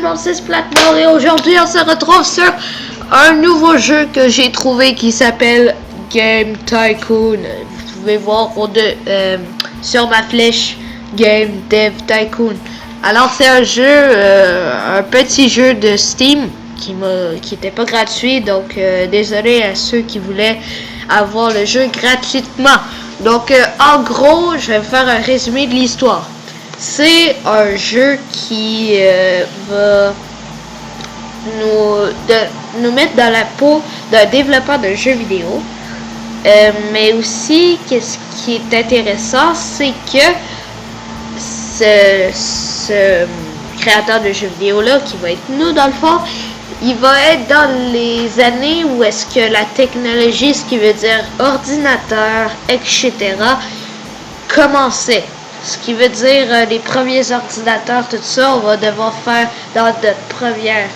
le monde, c'est Splatmore et aujourd'hui on se retrouve sur un nouveau jeu que j'ai trouvé qui s'appelle Game Tycoon. Vous pouvez voir sur ma flèche Game Dev Tycoon. Alors c'est un jeu, un petit jeu de Steam qui était pas gratuit, donc désolé à ceux qui voulaient avoir le jeu gratuitement. Donc en gros, je vais vous faire un résumé de l'histoire. C'est un jeu qui va nous mettre dans la peau d'un développeur de jeux vidéo. Mais aussi, qu'est-ce qui est intéressant, c'est que ce créateur de jeux vidéo là, qui va être nous dans le fond, il va être dans les années où est-ce que la technologie, ce qui veut dire ordinateur, etc., commençait. Ce qui veut dire les premiers ordinateurs, tout ça, on va devoir faire dans notre première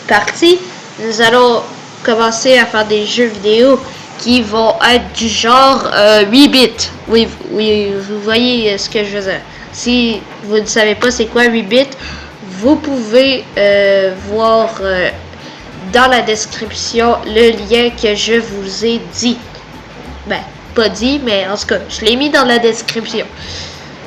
partie. Nous allons commencer à faire des jeux vidéo qui vont être du genre 8 bits. Oui, vous voyez ce que je veux dire. Si vous ne savez pas c'est quoi 8 bits, vous pouvez voir dans la description le lien que je vous ai dit. Ben, pas dit, mais en tout cas, je l'ai mis dans la description.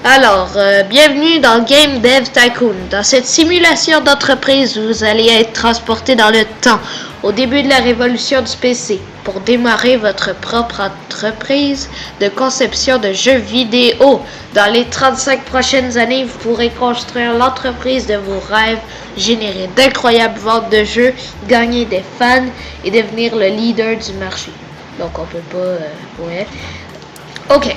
Alors, bienvenue dans Game Dev Tycoon. Dans cette simulation d'entreprise, vous allez être transporté dans le temps, au début de la révolution du PC, pour démarrer votre propre entreprise de conception de jeux vidéo. Dans les 35 prochaines années, vous pourrez construire l'entreprise de vos rêves, générer d'incroyables ventes de jeux, gagner des fans et devenir le leader du marché. Donc on peut pas... ouais. Ok.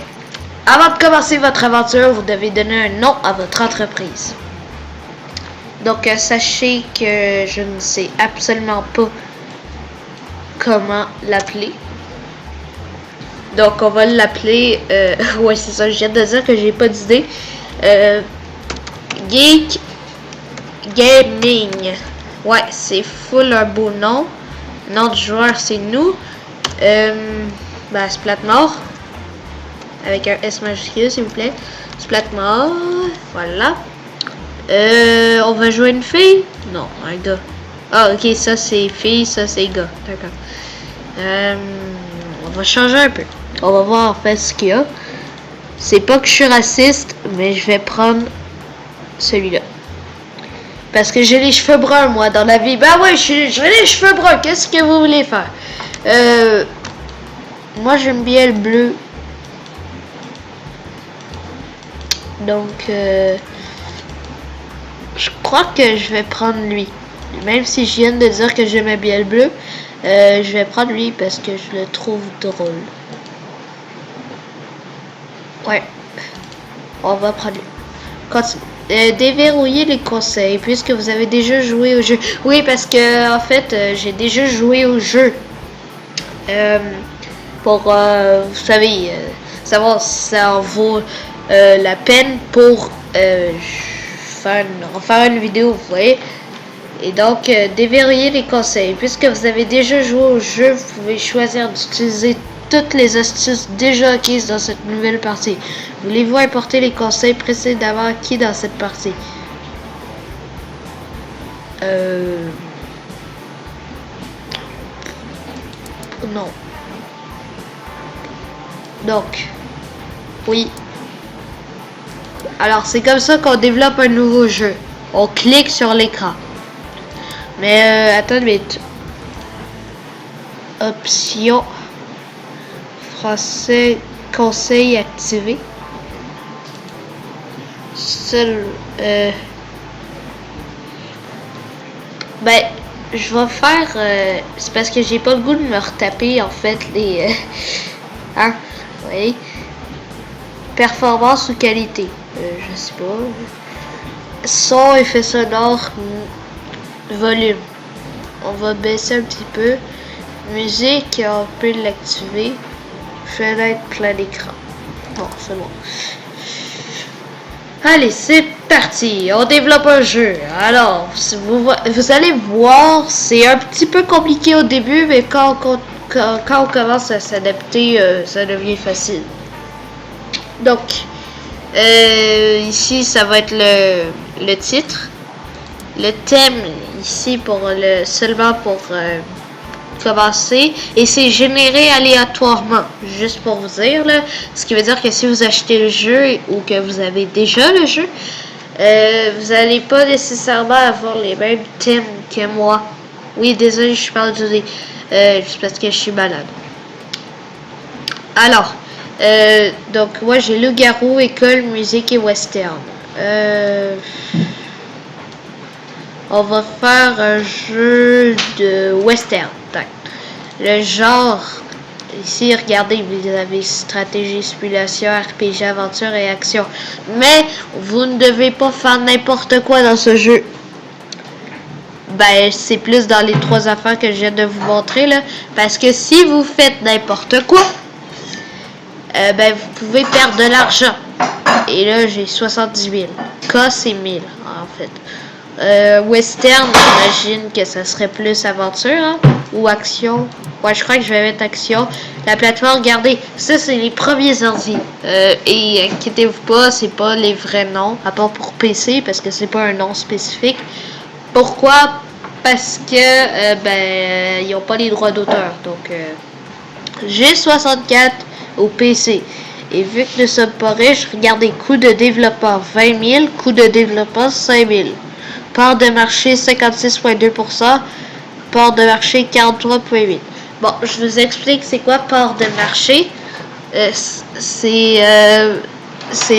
Avant de commencer votre aventure, vous devez donner un nom à votre entreprise. Donc sachez que je ne sais absolument pas comment l'appeler. Donc on va l'appeler... ouais, c'est ça, je viens de dire que j'ai pas d'idée. Geek Gaming. Ouais, c'est full un beau nom. Nom du joueur, c'est nous. Ben, Splatmore. Avec un S majuscule, s'il vous plaît. Splatmore. Voilà. On va jouer une fille? Non, un gars. Ah, ok, ça c'est fille, ça c'est gars. D'accord. On va changer un peu. On va voir en fait ce qu'il y a. C'est pas que je suis raciste, mais je vais prendre celui-là. Parce que j'ai les cheveux bruns, moi, dans la vie. Ben ouais, j'ai les cheveux bruns. Qu'est-ce que vous voulez faire? Moi, j'aime bien le bleu. Donc, je crois que je vais prendre lui. Même si je viens de dire que j'aimais bien le bleu, je vais prendre lui parce que je le trouve drôle. Ouais. On va prendre lui. Continue. Déverrouiller les conseils puisque vous avez déjà joué au jeu. Oui, parce que en fait, j'ai déjà joué au jeu. Pour, vous savez, savoir si ça en vaut la peine pour faire une vidéo, vous voyez. Et donc, déverrouiller les conseils. Puisque vous avez déjà joué au jeu, vous pouvez choisir d'utiliser toutes les astuces déjà acquises dans cette nouvelle partie. Voulez-vous importer les conseils précédemment acquis dans cette partie? Non. Donc, oui. Alors, c'est comme ça qu'on développe un nouveau jeu. On clique sur l'écran. Mais, attends une minute. Option. Français. Conseil activé. Seul. Ben, je vais faire... c'est parce que j'ai pas le goût de me retaper, en fait, les... hein? Oui. Performance ou qualité? Je sais pas. Son, effet sonore, volume. On va baisser un petit peu. Musique, on peut l'activer. Fenêtre plein d'écran. Bon, c'est bon. Allez, c'est parti. On développe un jeu. Alors, vous allez voir, c'est un petit peu compliqué au début, mais quand on commence à s'adapter, ça devient facile. Donc, ici, ça va être le titre. le thème ici pour seulement pour commencer, et c'est généré aléatoirement, juste pour vous dire là, ce qui veut dire que si vous achetez le jeu ou que vous avez déjà le jeu, vous n'allez pas nécessairement avoir les mêmes thèmes que moi. Oui, désolé, je parle du juste parce que je suis malade. Alors, donc moi j'ai loup-garou, école, musique et western. On va faire un jeu de western. Le genre, ici, regardez, vous avez stratégie, simulation, RPG, aventure et action. Mais vous ne devez pas faire n'importe quoi dans ce jeu. Ben, c'est plus dans les 3 affaires que je viens de vous montrer, là. Parce que si vous faites n'importe quoi, ben, vous pouvez perdre de l'argent. Et là, j'ai 70 000. K, c'est 1000, en fait. Western, j'imagine que ça serait plus aventure, hein? Ou action. Ouais, je crois que je vais mettre action. La plateforme, regardez, ça c'est les premiers ordi. Et inquiétez-vous pas, c'est pas les vrais noms, à part pour PC, parce que c'est pas un nom spécifique. Pourquoi? Parce que, ils n'ont pas les droits d'auteur. Donc, j'ai 64 au PC. Et vu que nous sommes pas riches, regardez, coût de développement 20 000, coût de développement 5 000. Part de marché 56,2%, part de marché 43,8%. Bon, je vous explique c'est quoi part de marché. C'est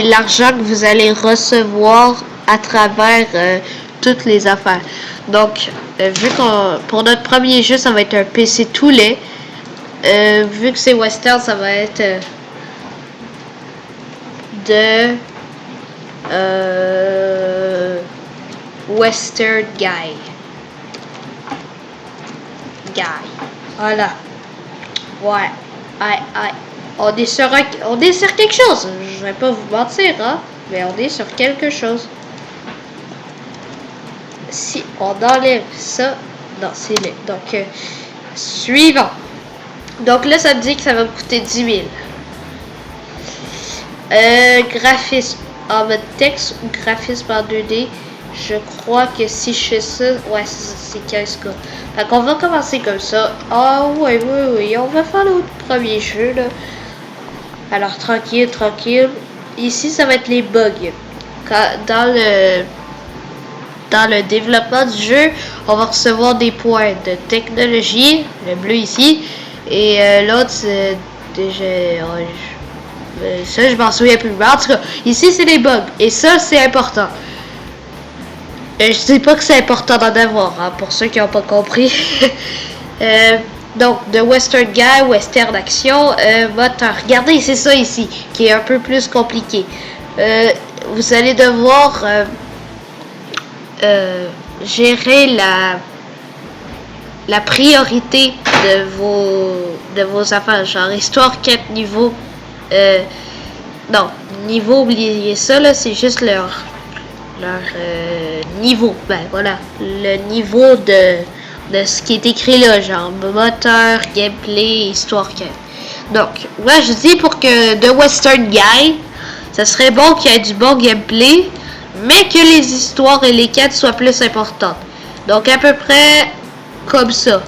l'argent que vous allez recevoir à travers toutes les affaires. Donc, vu qu'on pour notre premier jeu, ça va être un PC tout lait. Vu que c'est western, ça va être de Western Guy. Voilà. Ouais. On est sur quelque chose. Je vais pas vous mentir, hein. Mais on est sur quelque chose. Si on enlève ça. Non, c'est laid. Donc, suivant. Donc là, ça me dit que ça va me coûter 10 000. Graphisme en mode texte ou graphisme en 2D. Je crois que si je fais ça, ouais, c'est 15K. Fait qu'on va commencer comme ça. Ah oui, on va faire notre premier jeu là. Alors tranquille. Ici, ça va être les bugs. Dans le développement du jeu, on va recevoir des points de technologie, le bleu ici, et l'autre, c'est déjà... ça, je m'en souviens plus. Mais en tout cas, ici, c'est les bugs. Et ça, c'est important. Je sais pas que c'est important d'en avoir, hein, pour ceux qui n'ont pas compris. Donc, de Western Guy, Western Action, moteur. Regardez, c'est ça ici, qui est un peu plus compliqué. Vous allez devoir gérer la priorité de vos affaires. Genre, histoire 4 niveaux. Non, niveau, oubliez ça, là, c'est juste leur niveau. Ben voilà, le niveau de ce qui est écrit là, genre moteur, gameplay, histoire. Donc, moi je dis pour que The Western Guy, ça serait bon qu'il y ait du bon gameplay, mais que les histoires et les quêtes soient plus importantes. Donc à peu près comme ça.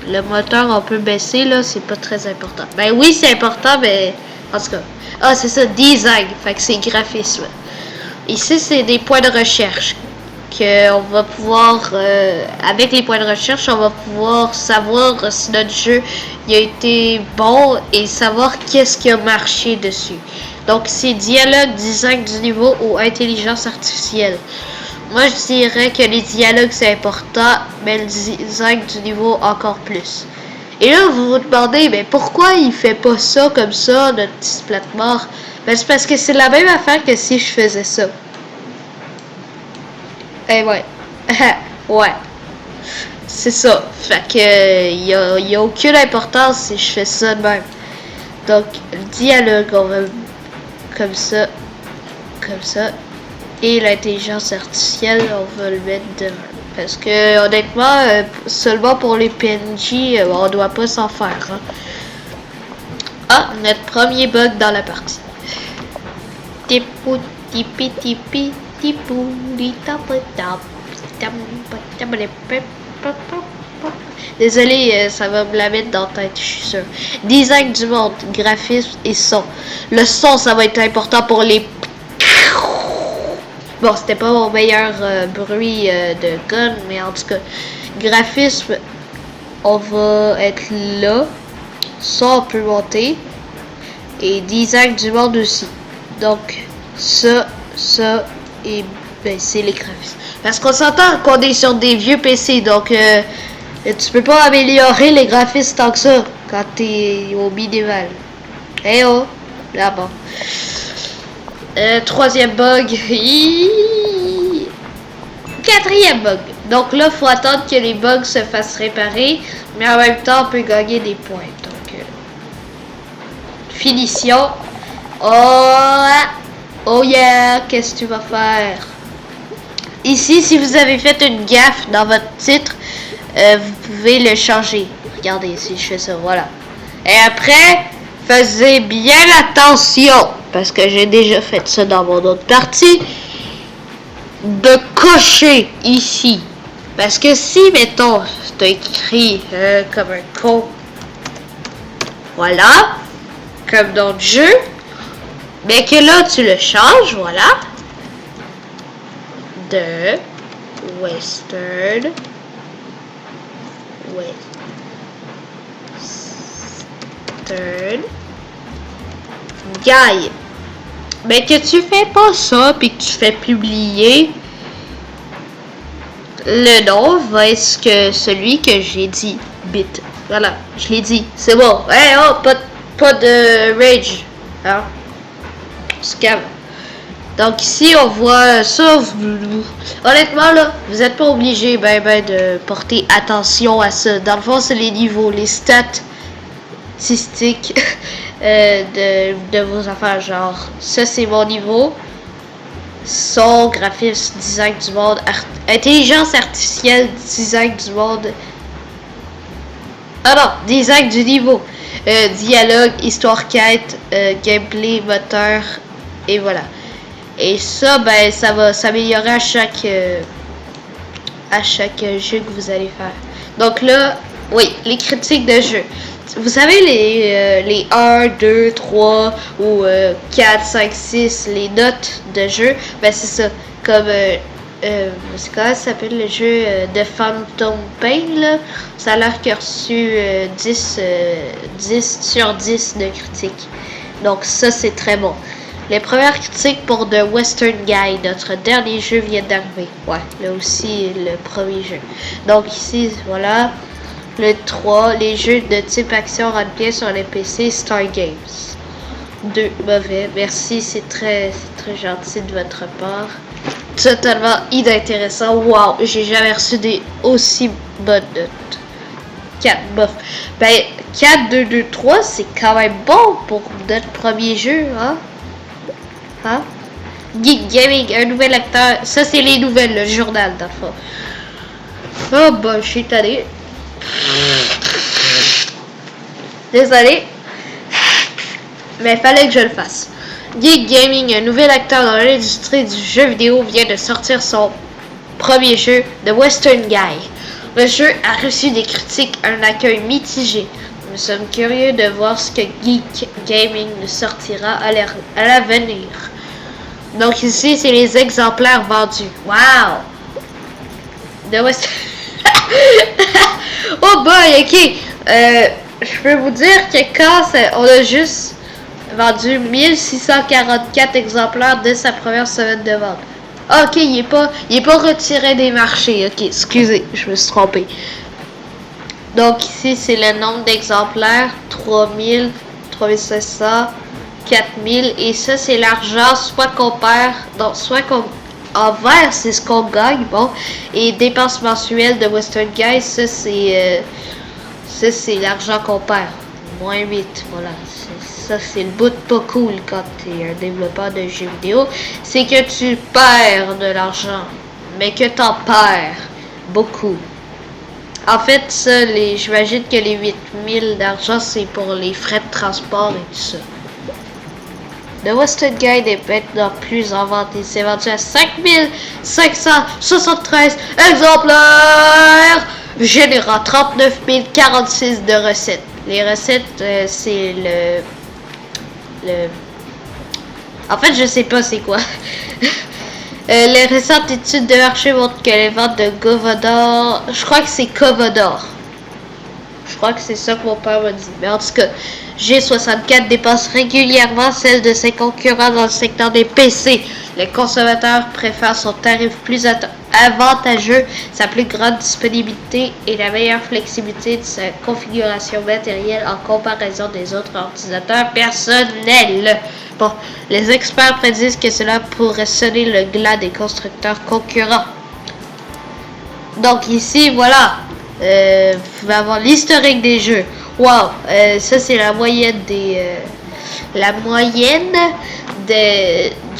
Le moteur on peut baisser là, c'est pas très important. Ben oui c'est important, mais en tout cas. Ah c'est ça, design, fait que c'est graphisme. Ici, c'est des points de recherche qu'on va pouvoir, avec les points de recherche, on va pouvoir savoir si notre jeu il a été bon et savoir qu'est-ce qui a marché dessus. Donc, c'est dialogue, design du niveau ou intelligence artificielle. Moi, je dirais que les dialogues, c'est important, mais le design du niveau encore plus. Et là, vous vous demandez, mais pourquoi il fait pas ça comme ça, notre petit Splatmore? Ben, c'est parce que c'est la même affaire que si je faisais ça. Eh ouais. Ouais. C'est ça. Fait que y a aucune importance si je fais ça de même. Donc, le dialogue, on va comme ça. Et l'intelligence artificielle, on va le mettre de même. Parce que honnêtement, seulement pour les PNJ, on doit pas s'en faire. Hein. Ah, notre premier bug dans la partie. Tipou, tipi, tipi, tipou, tap. Désolé, ça va me la mettre dans la tête, je suis sûre. Design du monde, graphisme et son. Le son, ça va être important pour les... Bon, c'était pas mon meilleur bruit de gun, mais en tout cas, graphisme, on va être là. Ça, on peut monter. Et design du monde aussi. Donc, ça, et ben, c'est les graphismes. Parce qu'on s'entend qu'on est sur des vieux PC, donc tu peux pas améliorer les graphismes tant que ça quand t'es au minimal. Eh oh, là-bas. Troisième bug. Quatrième bug. Donc là, faut attendre que les bugs se fassent réparer, mais en même temps, on peut gagner des points. Donc, finition. Oh yeah, qu'est-ce que tu vas faire? Ici, si vous avez fait une gaffe dans votre titre, vous pouvez le changer. Regardez, si je fais ça, voilà. Et après, faisez bien attention, parce que j'ai déjà fait ça dans mon autre partie, de cocher ici. Parce que si, mettons, c'est écrit comme un con, voilà, comme dans le jeu, mais que là, tu le changes, voilà, de Western Guy. Mais que tu fais pas ça, puis que tu fais publier, le nom va être que celui que j'ai dit, bit. Voilà, je l'ai dit, c'est bon. Hey, oh, pas de rage. Hein? Scam. Donc ici, on voit ça. Honnêtement, là, vous n'êtes pas obligé de porter attention à ça. Dans le fond, c'est les niveaux, les statistiques de vos affaires. Genre, ça, c'est mon niveau. Son, graphisme, design du monde, intelligence artificielle, design du monde. Ah non, design du niveau. Dialogue, histoire, quête, gameplay, moteur, et voilà. Et ça, ben, ça va s'améliorer à chaque jeu que vous allez faire. Donc là, oui, les critiques de jeu. Vous savez, les 1, 2, 3 ou 4, 5, 6, les notes de jeu, ben c'est ça. Comme, c'est comment ça s'appelle le jeu de Phantom Pain, là? Ça a l'air qu'il a reçu 10 sur 10 de critiques. Donc ça, c'est très bon. Les premières critiques pour The Western Guy, notre dernier jeu vient d'arriver. Ouais, là aussi, le premier jeu. Donc ici, voilà. Le 3, les jeux de type action rentrent bien sur les PC Star Games. 2, mauvais. Merci, c'est très gentil de votre part. Totalement inintéressant. Wow, j'ai jamais reçu des aussi bonnes notes. 4, bof. Ben, 4, 2, 2, 3, c'est quand même bon pour notre premier jeu, hein? Hein? Geek Gaming, un nouvel acteur. Ça, c'est les nouvelles, le journal, dans le fond. Oh, bah, je suis tanné. Désolé. Mais fallait que je le fasse. Geek Gaming, un nouvel acteur dans l'industrie du jeu vidéo, vient de sortir son premier jeu, The Western Guy. Le jeu a reçu des critiques, un accueil mitigé. Nous sommes curieux de voir ce que Geek Gaming nous sortira à l'avenir. Donc ici, c'est les exemplaires vendus. Wow! The Western... Oh boy, ok. Je peux vous dire que quand on a juste vendu 1644 exemplaires dès sa première semaine de vente. Ok, il est pas retiré des marchés. Ok, excusez, je me suis trompé. Donc ici, c'est le nombre d'exemplaires. 3000, 3500, 4000. Et ça, c'est l'argent, soit qu'on perd, donc soit qu'on... En vert, c'est ce qu'on gagne, bon. Et dépenses mensuelles de Western Guy, ça c'est l'argent qu'on perd. Moins 8, voilà. Ça c'est le bout de pas cool quand tu es un développeur de jeux vidéo. C'est que tu perds de l'argent, mais que t'en perds beaucoup. En fait, ça, j'imagine que les 8000 d'argent, c'est pour les frais de transport et tout ça. The Western Guide est maintenant plus en vente. Il s'est vendu à 5573 exemplaires, générant 39 046 de recettes. Les recettes, c'est le... En fait, je sais pas c'est quoi. Les récentes études de marché montrent que les ventes de Govodor... Je crois que c'est Commodore. Je crois que c'est ça que mon père m'a dit. Mais en tout cas, G64 dépasse régulièrement celle de ses concurrents dans le secteur des PC. Les consommateurs préfèrent son tarif plus avantageux, sa plus grande disponibilité et la meilleure flexibilité de sa configuration matérielle en comparaison des autres ordinateurs personnels. Bon, les experts prédisent que cela pourrait sonner le glas des constructeurs concurrents. Donc ici, voilà. Vous pouvez avoir l'historique des jeux. Wow, ça c'est la moyenne des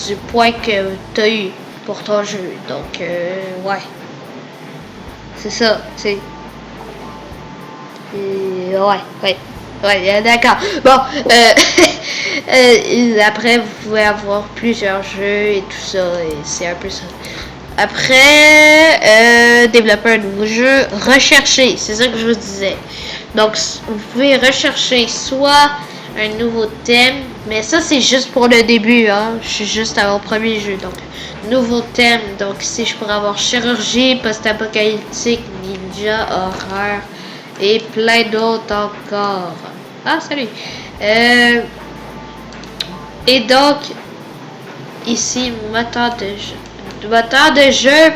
du point que tu as eu pour ton jeu. Donc ouais. C'est ça, c'est ouais, d'accord. Bon, après vous pouvez avoir plusieurs jeux et tout ça, et c'est un peu ça. Après, développer un nouveau jeu, rechercher, c'est ça que je vous disais. Donc, vous pouvez rechercher soit un nouveau thème, mais ça c'est juste pour le début, hein. Je suis juste à mon premier jeu, donc nouveau thème. Donc ici je pourrais avoir chirurgie, post-apocalyptique, ninja, horreur et plein d'autres encore. Ah salut. Et donc ici moteur de jeu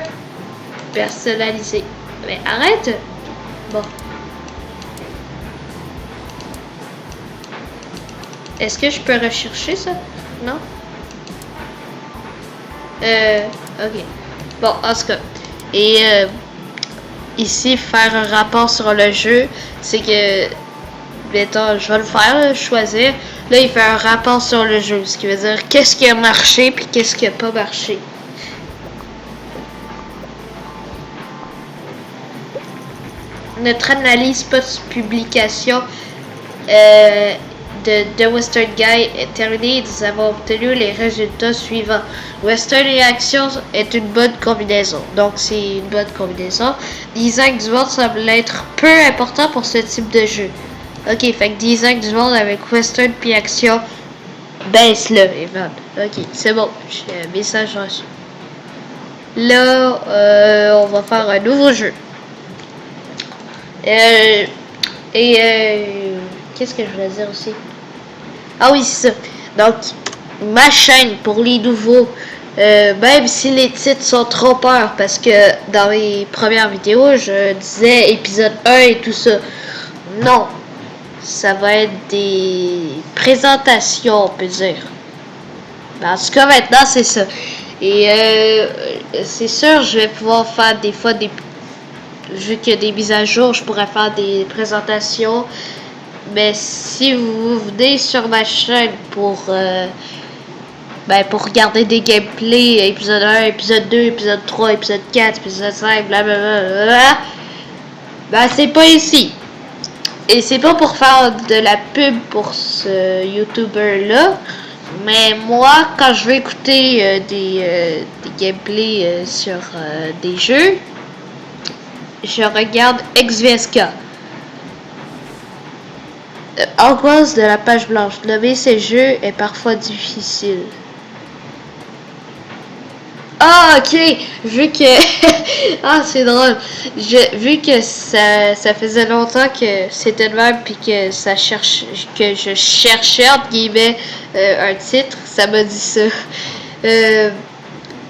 personnalisé. Mais arrête. Bon. Est-ce que je peux rechercher ça? Non? Ok. Bon, en tout cas. Et ici, faire un rapport sur le jeu, c'est que, mettons, je vais le faire, choisir. Là, il fait un rapport sur le jeu, ce qui veut dire qu'est-ce qui a marché puis qu'est-ce qui a pas marché. Notre analyse post-publication de The Western Guide est terminée et nous avons obtenu les résultats suivants. Western et Action est une bonne combinaison. Donc, c'est une bonne combinaison. Design du monde semble être peu important pour ce type de jeu. Ok, fait que design du monde avec Western puis Action, baisse-le, Evan. Ok, c'est bon. J'ai un message reçu. Là, on va faire un nouveau jeu. Qu'est-ce que je voulais dire aussi? Ah oui, c'est ça. Donc, ma chaîne pour les nouveaux, même si les titres sont trompeurs, parce que dans mes premières vidéos, je disais épisode 1 et tout ça. Non, ça va être des présentations, on peut dire. En tout cas, maintenant, c'est ça. Et c'est sûr, je vais pouvoir faire des fois des... Vu qu'il y a des mises à jour, je pourrais faire des présentations. Mais si vous venez sur ma chaîne pour regarder des gameplays, épisode 1, épisode 2, épisode 3, épisode 4, épisode 5, blablabla, ben c'est pas ici. Et c'est pas pour faire de la pub pour ce YouTuber là. Mais moi, quand je veux écouter des gameplays sur des jeux, je regarde XVSK. Angoisse de la page blanche. Nommer ces jeux est parfois difficile. Ah, ok. Vu que... ah, c'est drôle. Vu que ça faisait longtemps que c'était le même puis que je cherchais, entre guillemets, un titre, ça m'a dit ça.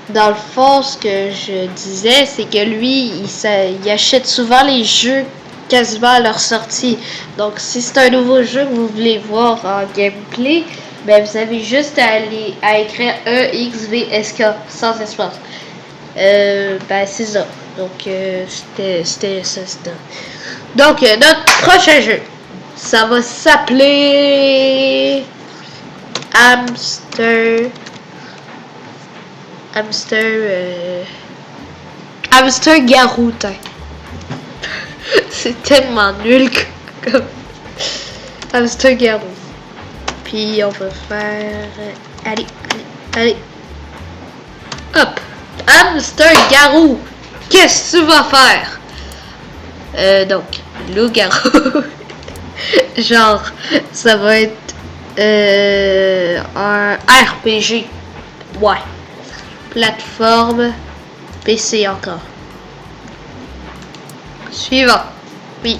Dans le fond, ce que je disais, c'est que lui, il achète souvent les jeux quasiment à leur sortie. Donc, si c'est un nouveau jeu que vous voulez voir en gameplay, ben vous avez juste à écrire EXVSK sans espace. Ben c'est ça. Donc, c'était ça. Donc, notre prochain jeu, ça va s'appeler Hamster Garou. C'est tellement nul comme Hamster Garou. Puis on va faire Allez, allez, allez. Hop. Hamster garou. Qu'est-ce que tu vas faire? Donc, loup-garou. Genre, ça va être un RPG. Ouais. Plateforme PC encore. Suivant. Oui.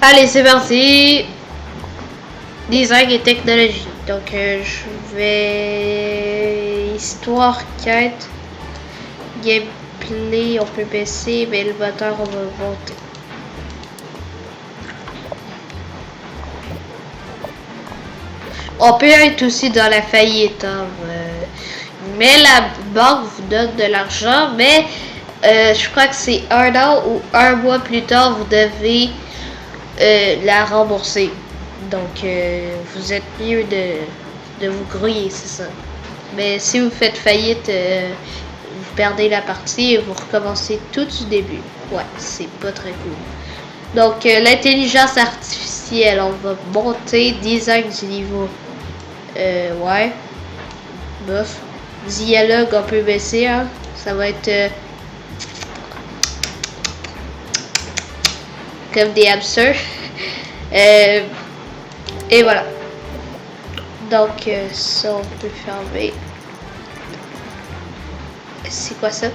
Allez, c'est parti. Design et technologie. Donc, je vais... Histoire, quête. Gameplay, on peut baisser, mais le moteur, on va monter. On peut être aussi dans la faillite. Hein. Mais la banque vous donne de l'argent, mais je crois que c'est 1 an ou 1 mois plus tard, vous devez la rembourser. Donc, vous êtes mieux de vous grouiller, c'est ça. Mais si vous faites faillite, vous perdez la partie et vous recommencez tout du début. Ouais, c'est pas très cool. Donc, l'intelligence artificielle, on va monter, design du niveau. Ouais. Bof. Dialogue, on peut baisser, hein. Ça va être comme des hamsters. Et voilà. Donc, ça, on peut fermer. C'est quoi ça?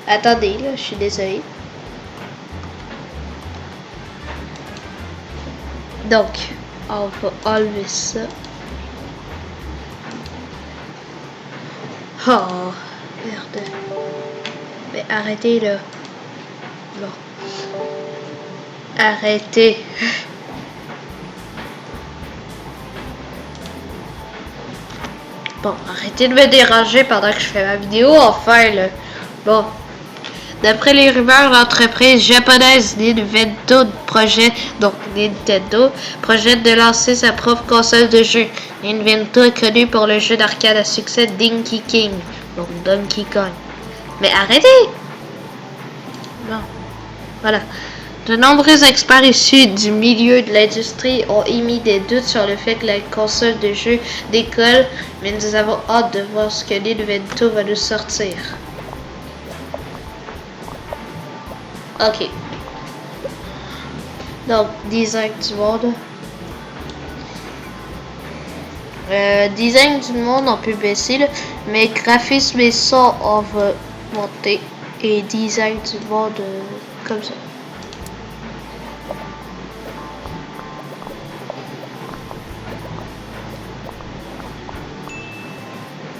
Attendez, là, je suis désolée. Donc, on va enlever ça. Oh, merde. Mais arrêtez, là. Bon. Arrêtez. Bon, arrêtez de me déranger pendant que je fais ma vidéo, enfin, là. Bon. D'après les rumeurs, l'entreprise japonaise Nintendo projette de lancer sa propre console de jeu. Nintendo est connu pour le jeu d'arcade à succès Donkey King, donc Donkey Kong. Mais arrêtez! Bon, voilà. De nombreux experts issus du milieu de l'industrie ont émis des doutes sur le fait que la console de jeu décolle, mais nous avons hâte de voir ce que Nintendo va nous sortir. Ok. Donc, design du monde. Design du monde, on peut baisser, là, mais graphisme et son, on va monter. Et design du monde, comme ça.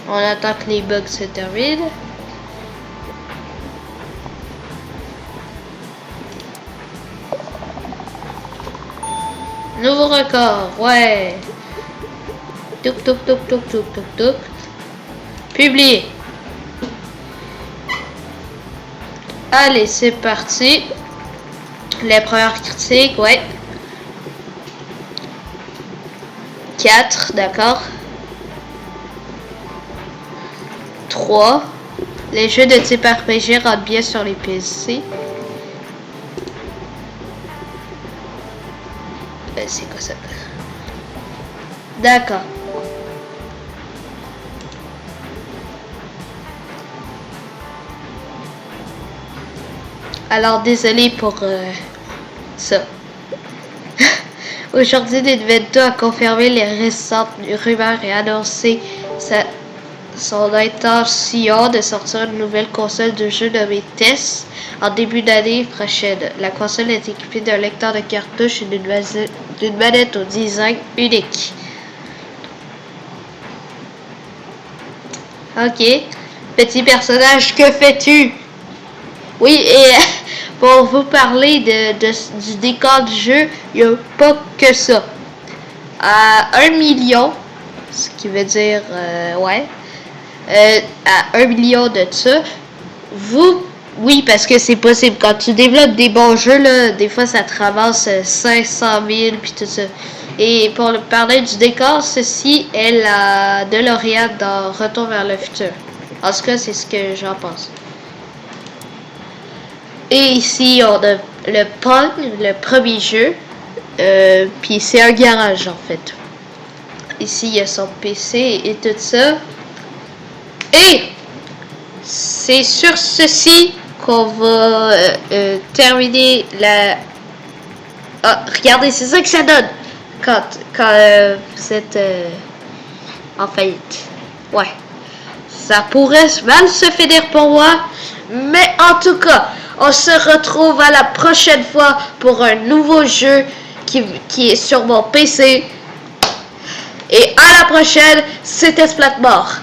On attend que les bugs se terminent. Nouveau record, ouais. Touk touk touk touk touk touk touk. Publié. Allez, c'est parti. Les premières critiques, ouais. 4, d'accord. 3. Les jeux de type RPG rentrent bien sur les PC. C'est quoi ça? D'accord. Alors, désolé pour ça. Aujourd'hui, Nintendo a confirmé les récentes rumeurs et annoncé son intention de sortir une nouvelle console de jeu nommée TES en début d'année prochaine. La console est équipée d'un lecteur de cartouches et d'une manette au design unique. Ok. Petit personnage, que fais-tu? Oui, et pour vous parler du décor du jeu, il n'y a pas que ça. À 1 million, ce qui veut dire, ouais, à 1 million de ça, oui, parce que c'est possible. Quand tu développes des bons jeux, là, des fois, ça te ramasse 500 000, puis tout ça. Et pour parler du décor, ceci est la DeLorean dans Retour vers le futur. En tout cas, c'est ce que j'en pense. Et ici, on a le Pong, le premier jeu. Puis c'est un garage, en fait. ici, il y a son PC et tout ça. Et c'est sur ceci qu'on va terminer la... Ah, regardez, c'est ça que ça donne quand vous êtes en faillite. Ouais. Ça pourrait mal se finir pour moi, mais en tout cas, on se retrouve à la prochaine fois pour un nouveau jeu qui est sur mon PC. Et à la prochaine, c'était Splatmore.